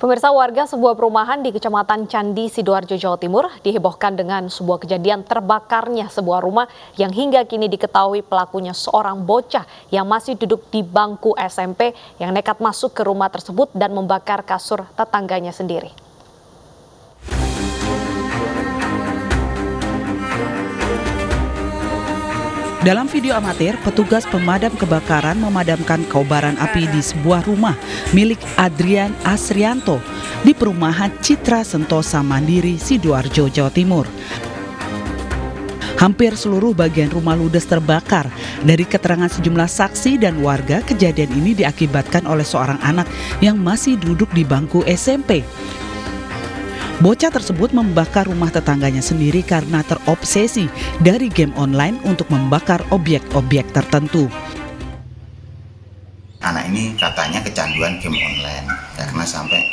Pemirsa, warga sebuah perumahan di Kecamatan Candi, Sidoarjo, Jawa Timur dihebohkan dengan sebuah kejadian terbakarnya sebuah rumah yang hingga kini diketahui pelakunya seorang bocah yang masih duduk di bangku SMP yang nekat masuk ke rumah tersebut dan membakar kasur tetangganya sendiri. Dalam video amatir, petugas pemadam kebakaran memadamkan kobaran api di sebuah rumah milik Adrian Asrianto di perumahan Citra Sentosa Mandiri, Sidoarjo, Jawa Timur. Hampir seluruh bagian rumah ludes terbakar. Dari keterangan sejumlah saksi dan warga, kejadian ini diakibatkan oleh seorang anak yang masih duduk di bangku SMP. Bocah tersebut membakar rumah tetangganya sendiri karena terobsesi dari game online untuk membakar objek-objek tertentu. Anak ini katanya kecanduan game online karena sampai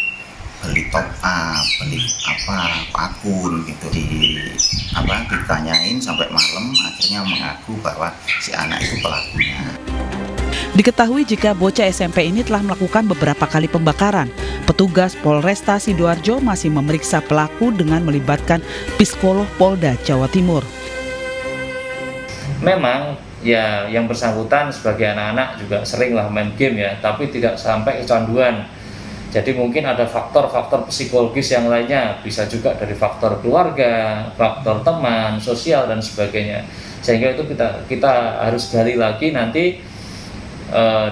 beli top up, beli akun gitu ditanyain sampai malam, akhirnya mengaku bahwa si anak itu pelakunya. Diketahui jika bocah SMP ini telah melakukan beberapa kali pembakaran. Petugas Polresta Sidoarjo masih memeriksa pelaku dengan melibatkan psikolog Polda Jawa Timur. Memang ya yang bersangkutan sebagai anak-anak juga seringlah main game ya, tapi tidak sampai kecanduan. Jadi mungkin ada faktor-faktor psikologis yang lainnya, bisa juga dari faktor keluarga, faktor teman, sosial dan sebagainya. Sehingga itu kita harus gali lagi nanti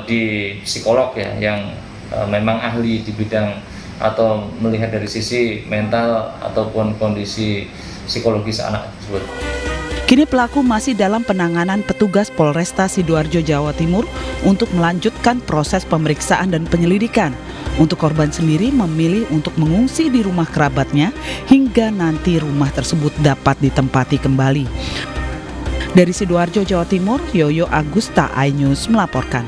di psikolog ya yang memang ahli di bidang atau melihat dari sisi mental ataupun kondisi psikologis anak tersebut. Kini pelaku masih dalam penanganan petugas Polresta Sidoarjo, Jawa Timur untuk melanjutkan proses pemeriksaan dan penyelidikan. Untuk korban sendiri memilih untuk mengungsi di rumah kerabatnya hingga nanti rumah tersebut dapat ditempati kembali. Dari Sidoarjo, Jawa Timur, Yoyo Agusta, iNews melaporkan.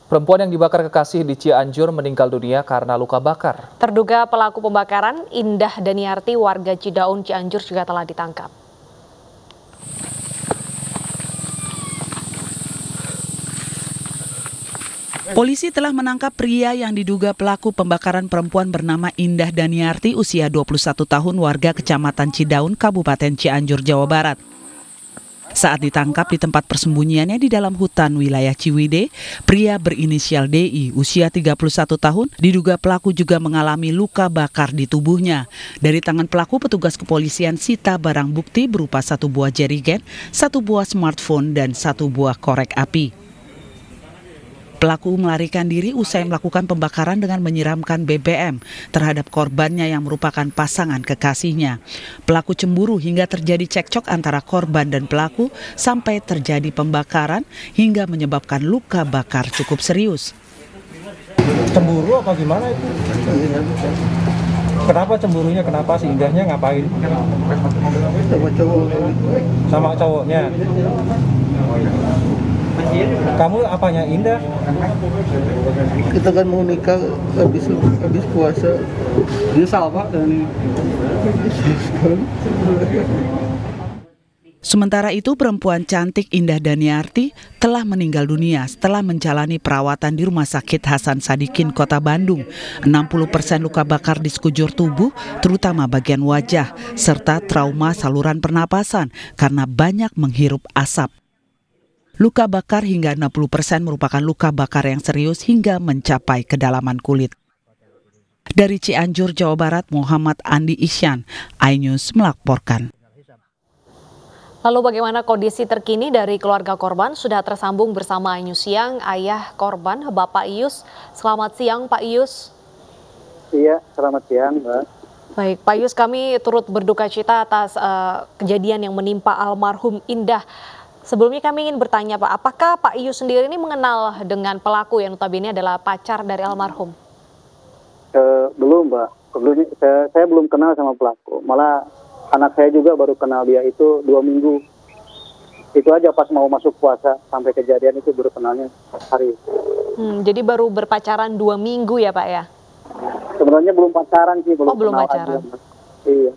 Perempuan yang dibakar kekasih di Cianjur meninggal dunia karena luka bakar. Terduga pelaku pembakaran, Indah Daniarti, warga Cidaun, Cianjur juga telah ditangkap. Polisi telah menangkap pria yang diduga pelaku pembakaran perempuan bernama Indah Daniarti, usia 21 tahun, warga Kecamatan Cidaun, Kabupaten Cianjur, Jawa Barat. Saat ditangkap di tempat persembunyiannya di dalam hutan wilayah Ciwidey, pria berinisial DI, usia 31 tahun, diduga pelaku juga mengalami luka bakar di tubuhnya. Dari tangan pelaku, petugas kepolisian sita barang bukti berupa 1 buah jerigen, 1 buah smartphone, dan 1 buah korek api. Pelaku melarikan diri usai melakukan pembakaran dengan menyiramkan BBM terhadap korbannya yang merupakan pasangan kekasihnya. Pelaku cemburu hingga terjadi cekcok antara korban dan pelaku sampai terjadi pembakaran hingga menyebabkan luka bakar cukup serius. Cemburu apa gimana itu? Kenapa cemburunya? Kenapa si Indahnya ngapain? Sama cowoknya. Kamu apanya Indah? Kita kan mau nikah habis puasa. Nyesal Pak dan Sementara itu, perempuan cantik Indah Daniarti telah meninggal dunia setelah menjalani perawatan di Rumah Sakit Hasan Sadikin, Kota Bandung. 60% luka bakar di sekujur tubuh, terutama bagian wajah, serta trauma saluran pernapasan karena banyak menghirup asap. Luka bakar hingga 60% merupakan luka bakar yang serius hingga mencapai kedalaman kulit. Dari Cianjur, Jawa Barat, Muhammad Andi Isyan, iNews melaporkan. Lalu bagaimana kondisi terkini dari keluarga korban? Sudah tersambung bersama iNews Siang, ayah korban, Bapak Ius. Selamat siang, Pak Ius. Iya, selamat siang, Mbak. Baik, Pak Ius, kami turut berduka cita atas kejadian yang menimpa almarhum Indah. Sebelumnya kami ingin bertanya, Pak, apakah Pak Ius sendiri ini mengenal dengan pelaku yang notabene adalah pacar dari almarhum? Belum, Mbak. Sebelumnya saya belum kenal sama pelaku. Malah anak saya juga baru kenal dia itu 2 minggu. Itu aja pas mau masuk puasa sampai kejadian itu baru kenalnya hari itu. Jadi baru berpacaran 2 minggu ya, Pak ya? Sebenarnya belum pacaran sih, belum belum kenal pacaran. aja. Iya.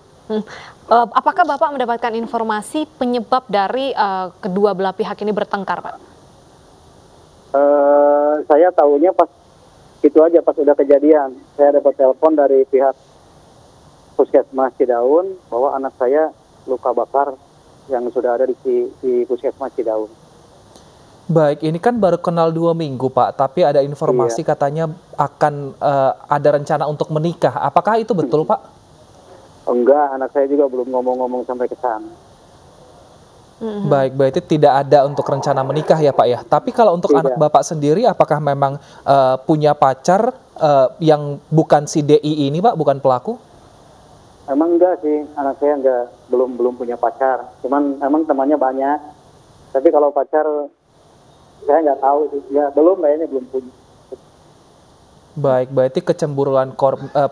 Apakah Bapak mendapatkan informasi penyebab dari kedua belah pihak ini bertengkar, Pak? Saya tahunya pas Itu aja pas udah kejadian, saya dapat telepon dari pihak Puskesmas Cidaun bahwa anak saya luka bakar yang sudah ada di Puskesmas Cidaun. Baik, ini kan baru kenal 2 minggu Pak, tapi ada informasi katanya akan ada rencana untuk menikah. Apakah itu betul Pak? Enggak, anak saya juga belum ngomong-ngomong sampai ke sana. Baik, berarti tidak ada untuk rencana menikah ya Pak ya. Tapi kalau untuk anak Bapak sendiri, apakah memang punya pacar yang bukan si DI ini Pak, bukan pelaku? Emang enggak sih, anak saya belum punya pacar. Cuman emang temannya banyak. Tapi kalau pacar saya nggak tahu sih. Ya belum punya. Baik, berarti kecemburuan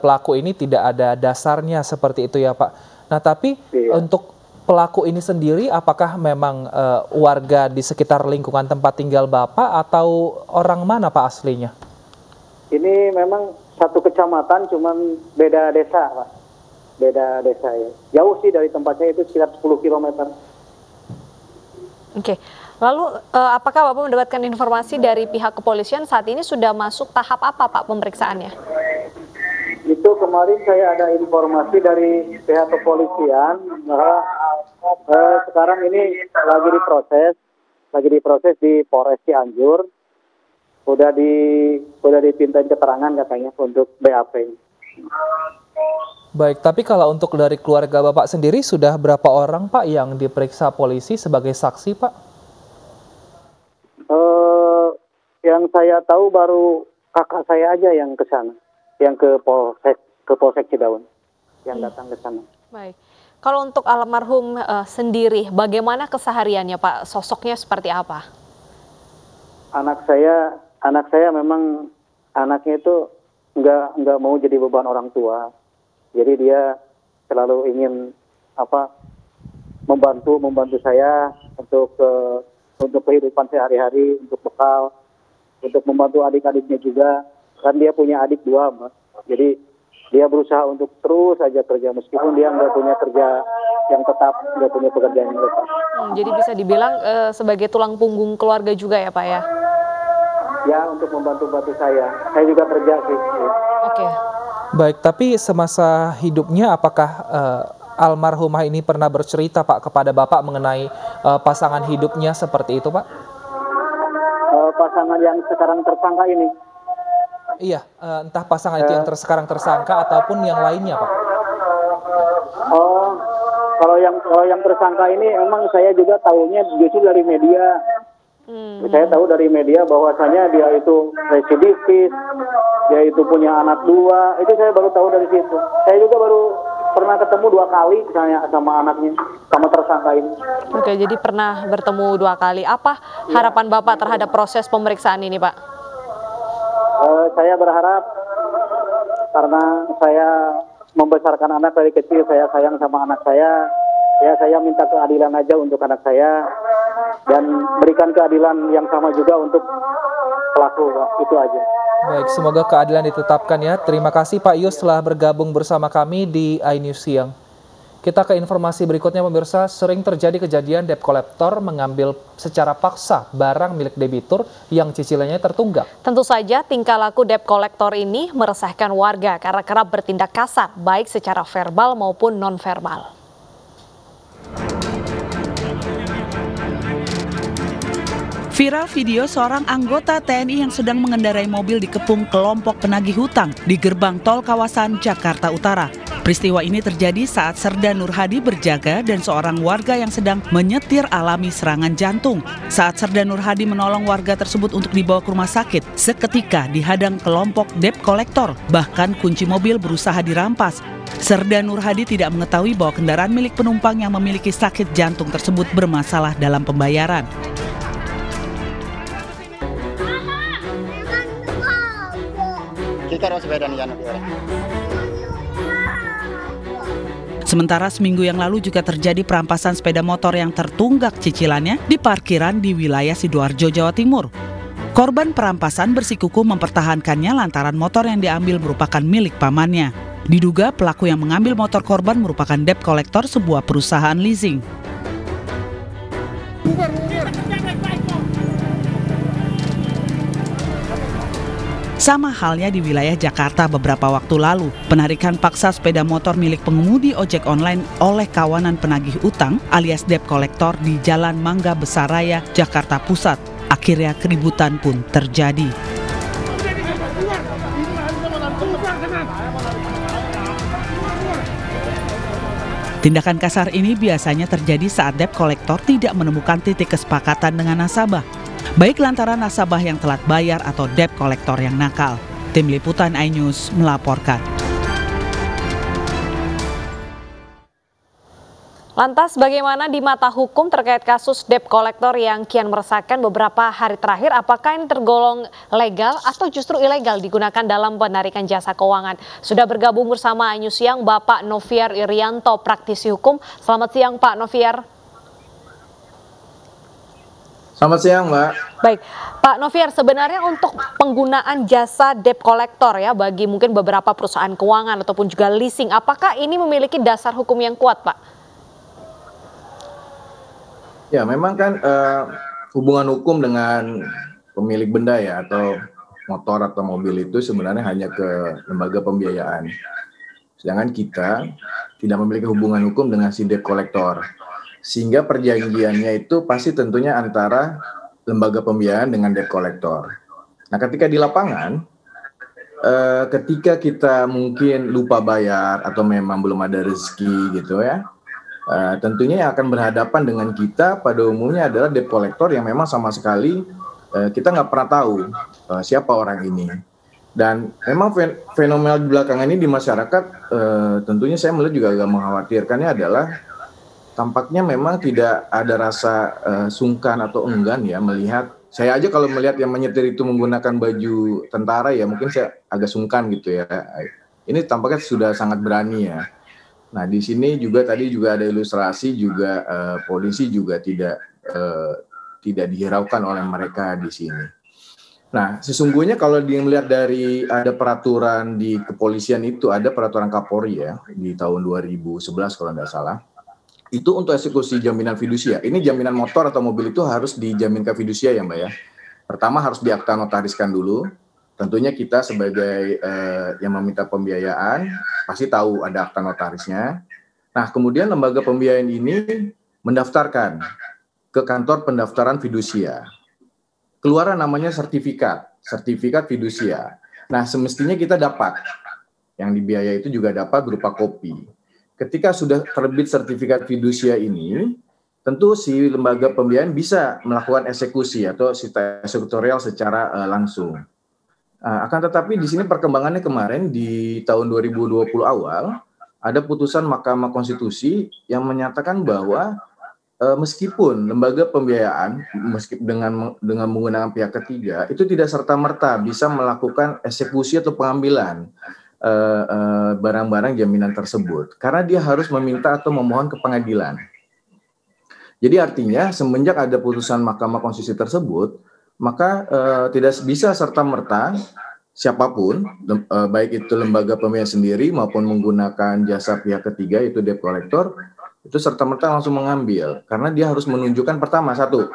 pelaku ini tidak ada dasarnya seperti itu ya Pak. Nah tapi untuk pelaku ini sendiri apakah memang warga di sekitar lingkungan tempat tinggal Bapak atau orang mana Pak aslinya? Ini memang satu kecamatan, cuman beda desa Pak. Beda desa ya. Jauh sih dari tempat saya, itu sekitar 10 km. Oke, lalu apakah Bapak mendapatkan informasi dari pihak kepolisian saat ini sudah masuk tahap apa Pak pemeriksaannya? Itu kemarin saya ada informasi dari pihak kepolisian bahwa sekarang ini lagi diproses di Polres Cianjur. Udah dipintain keterangan katanya untuk BAP. Baik, tapi kalau untuk dari keluarga Bapak sendiri sudah berapa orang Pak yang diperiksa polisi sebagai saksi Pak? Yang saya tahu baru kakak saya aja yang ke sana, yang ke Polsek Cidaun, yang datang ke sana. Baik, kalau untuk almarhum sendiri, bagaimana kesehariannya Pak? Sosoknya seperti apa? Anak saya memang anaknya itu nggak mau jadi beban orang tua. Jadi dia selalu ingin membantu saya untuk kehidupan sehari-hari, untuk bekal, untuk membantu adik-adiknya juga. Kan dia punya adik 2, Mas. Jadi dia berusaha untuk terus saja kerja meskipun dia nggak punya kerja yang tetap, nggak punya pekerjaan yang tetap. Jadi bisa dibilang sebagai tulang punggung keluarga juga ya Pak ya? Ya, untuk membantu saya. Saya juga kerja sih. Oke. Baik, tapi semasa hidupnya apakah almarhumah ini pernah bercerita Pak kepada Bapak mengenai pasangan hidupnya seperti itu Pak? Pasangan yang sekarang tersangka ini? Iya, entah pasangan itu yang sekarang tersangka ataupun yang lainnya Pak. Oh, kalau yang tersangka ini emang saya juga tahunya justru dari media. Saya tahu dari media bahwasanya dia itu residivis, dia itu punya anak 2, itu saya baru tahu dari situ. Saya juga baru pernah ketemu 2 kali misalnya sama anaknya, sama tersangka ini. Oke, jadi pernah bertemu 2 kali. Apa harapan Bapak terhadap proses pemeriksaan ini Pak? Saya berharap karena saya membesarkan anak dari kecil, saya sayang sama anak saya. Ya, saya minta keadilan aja untuk anak saya dan berikan keadilan yang sama juga untuk pelaku, itu aja. Baik, semoga keadilan ditetapkan ya. Terima kasih Pak Yus telah bergabung bersama kami di iNews Siang. Kita ke informasi berikutnya pemirsa, sering terjadi kejadian debt collector mengambil secara paksa barang milik debitur yang cicilannya tertunggak. Tentu saja tingkah laku debt collector ini meresahkan warga karena kerap bertindak kasar baik secara verbal maupun non-verbal. Viral video seorang anggota TNI yang sedang mengendarai mobil dikepung kelompok penagih hutang di gerbang tol kawasan Jakarta Utara. Peristiwa ini terjadi saat Serda Nur Hadi berjaga dan seorang warga yang sedang menyetir alami serangan jantung. Saat Serda Nur Hadi menolong warga tersebut untuk dibawa ke rumah sakit, seketika dihadang kelompok debt collector, bahkan kunci mobil berusaha dirampas. Serda Nur Hadi tidak mengetahui bahwa kendaraan milik penumpang yang memiliki sakit jantung tersebut bermasalah dalam pembayaran. Sementara seminggu yang lalu juga terjadi perampasan sepeda motor yang tertunggak cicilannya di parkiran di wilayah Sidoarjo, Jawa Timur. Korban perampasan bersikukuh mempertahankannya lantaran motor yang diambil merupakan milik pamannya. Diduga pelaku yang mengambil motor korban merupakan debt collector sebuah perusahaan leasing. Sama halnya di wilayah Jakarta beberapa waktu lalu, penarikan paksa sepeda motor milik pengemudi ojek online oleh kawanan penagih utang alias debt collector di Jalan Mangga Besar Raya, Jakarta Pusat. Akhirnya keributan pun terjadi. Tindakan kasar ini biasanya terjadi saat debt collector tidak menemukan titik kesepakatan dengan nasabah, baik lantaran nasabah yang telat bayar atau debt collector yang nakal. Tim Liputan iNews melaporkan. Lantas bagaimana di mata hukum terkait kasus debt collector yang kian meresahkan beberapa hari terakhir? Apakah ini tergolong legal atau justru ilegal digunakan dalam penarikan jasa keuangan? Sudah bergabung bersama iNews Siang Bapak Noviar Irianto, praktisi hukum. Selamat siang Pak Noviar. Selamat siang, Mbak. Baik, Pak Noviar, sebenarnya untuk penggunaan jasa debt collector ya bagi mungkin beberapa perusahaan keuangan ataupun juga leasing, apakah ini memiliki dasar hukum yang kuat, Pak? Ya, memang kan hubungan hukum dengan pemilik benda ya atau motor atau mobil itu sebenarnya hanya ke lembaga pembiayaan. Sedangkan kita tidak memiliki hubungan hukum dengan si debt collector. Sehingga perjanjiannya itu pasti tentunya antara lembaga pembiayaan dengan debt collector. Nah, ketika di lapangan, ketika kita mungkin lupa bayar atau memang belum ada rezeki gitu ya, tentunya yang akan berhadapan dengan kita pada umumnya adalah debt collector yang memang sama sekali kita nggak pernah tahu siapa orang ini. Dan memang fenomena belakangan ini di masyarakat tentunya saya melihat juga agak mengkhawatirkannya adalah tampaknya memang tidak ada rasa sungkan atau enggan ya melihat. Saya aja kalau melihat yang menyetir itu menggunakan baju tentara ya mungkin saya agak sungkan gitu ya. Ini tampaknya sudah sangat berani ya. Nah, di sini juga tadi juga ada ilustrasi juga polisi juga tidak dihiraukan oleh mereka di sini. Nah, sesungguhnya kalau dilihat dari ada peraturan di kepolisian itu ada peraturan Kapolri ya di tahun 2011 kalau tidak salah. Itu untuk eksekusi jaminan fidusia. Ini jaminan motor atau mobil itu harus dijaminkan fidusia ya, Mbak ya. Pertama harus diakta notariskan dulu. Tentunya kita sebagai yang meminta pembiayaan pasti tahu ada akta notarisnya. Nah, kemudian lembaga pembiayaan ini mendaftarkan ke kantor pendaftaran fidusia. Keluar namanya sertifikat fidusia. Nah, semestinya kita dapat. Yang dibiayai itu juga dapat berupa kopi. Ketika sudah terbit sertifikat fidusia ini, tentu si lembaga pembiayaan bisa melakukan eksekusi atau eksekutorial secara langsung. Akan tetapi di sini perkembangannya kemarin di tahun 2020 awal ada putusan Mahkamah Konstitusi yang menyatakan bahwa meskipun lembaga pembiayaan dengan menggunakan pihak ketiga itu tidak serta-merta bisa melakukan eksekusi atau pengambilan barang-barang jaminan tersebut karena dia harus meminta atau memohon ke pengadilan. Jadi artinya semenjak ada putusan Mahkamah Konstitusi tersebut maka tidak bisa serta-merta siapapun, baik itu lembaga pembiayaan sendiri maupun menggunakan jasa pihak ketiga, itu debt collector, itu serta-merta langsung mengambil. Karena dia harus menunjukkan pertama, satu,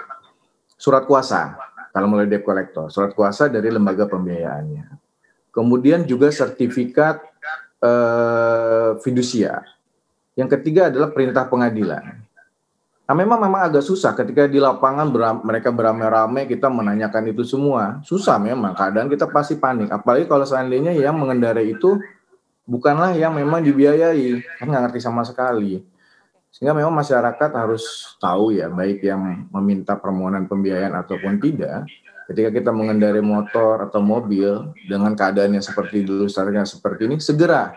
surat kuasa, kalau mulai debt collector, surat kuasa dari lembaga pembiayaannya. Kemudian juga sertifikat fidusia. Yang ketiga adalah perintah pengadilan. Nah, memang agak susah ketika di lapangan mereka beramai-ramai kita menanyakan itu semua. Susah memang, keadaan kita pasti panik. Apalagi kalau seandainya yang mengendarai itu bukanlah yang memang dibiayai, kan nggak ngerti sama sekali. Sehingga memang masyarakat harus tahu ya, baik yang meminta permohonan pembiayaan ataupun tidak. Ketika kita mengendarai motor atau mobil dengan keadaannya seperti dulu, seperti ini, segera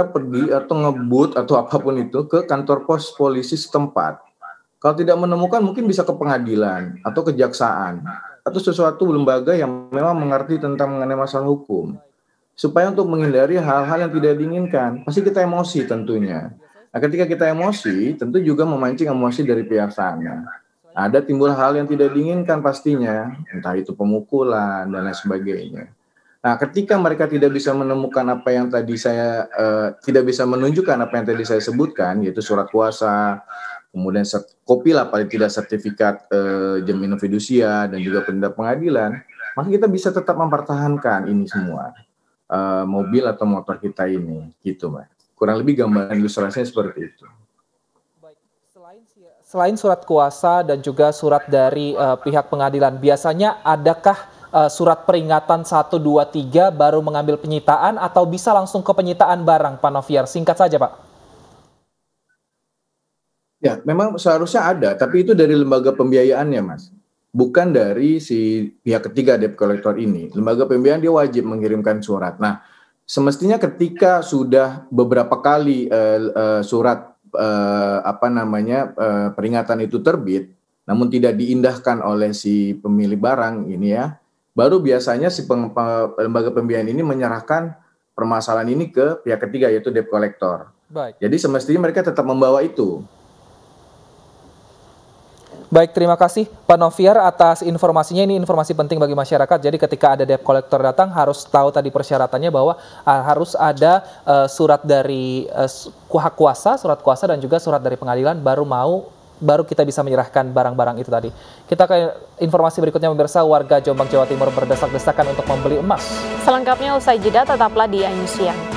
pergi atau ngebut atau apapun itu ke kantor pos polisi setempat. Kalau tidak menemukan mungkin bisa ke pengadilan atau kejaksaan atau sesuatu lembaga yang memang mengerti tentang mengenai masalah hukum. Supaya untuk menghindari hal-hal yang tidak diinginkan, pasti kita emosi tentunya. Nah, ketika kita emosi, tentu juga memancing emosi dari pihak sana. Ada timbul hal yang tidak diinginkan pastinya, entah itu pemukulan dan lain sebagainya. Nah, ketika mereka tidak bisa menemukan apa yang tadi saya tidak bisa menunjukkan apa yang tadi saya sebutkan, yaitu surat kuasa, kemudian kopi lah paling tidak sertifikat jaminan fidusia dan juga perintah pengadilan, maka kita bisa tetap mempertahankan ini semua mobil atau motor kita ini, gitu Mbak. Kurang lebih gambaran ilustrasinya seperti itu. Selain surat kuasa dan juga surat dari pihak pengadilan, biasanya adakah surat peringatan 1, 2, 3 baru mengambil penyitaan atau bisa langsung ke penyitaan barang, Pak Noviar? Singkat saja, Pak. Ya, memang seharusnya ada, tapi itu dari lembaga pembiayaannya, Mas. Bukan dari si pihak ketiga debt collector ini. Lembaga pembiayaan dia wajib mengirimkan surat. Nah, semestinya ketika sudah beberapa kali surat peringatan itu terbit, namun tidak diindahkan oleh si pemilik barang ini ya, baru biasanya si lembaga pembiayaan ini menyerahkan permasalahan ini ke pihak ketiga yaitu debt collector. Baik. Jadi semestinya mereka tetap membawa itu. Baik, terima kasih Pak Noviar atas informasinya. Ini informasi penting bagi masyarakat. Jadi ketika ada debt collector datang harus tahu tadi persyaratannya bahwa harus ada surat dari hak kuasa, surat kuasa dan juga surat dari pengadilan baru kita bisa menyerahkan barang-barang itu tadi. Kita ke informasi berikutnya pemirsa. Warga Jombang Jawa Timur berdesak-desakan untuk membeli emas. Selengkapnya usai jeda, tetaplah di Ayu Siang.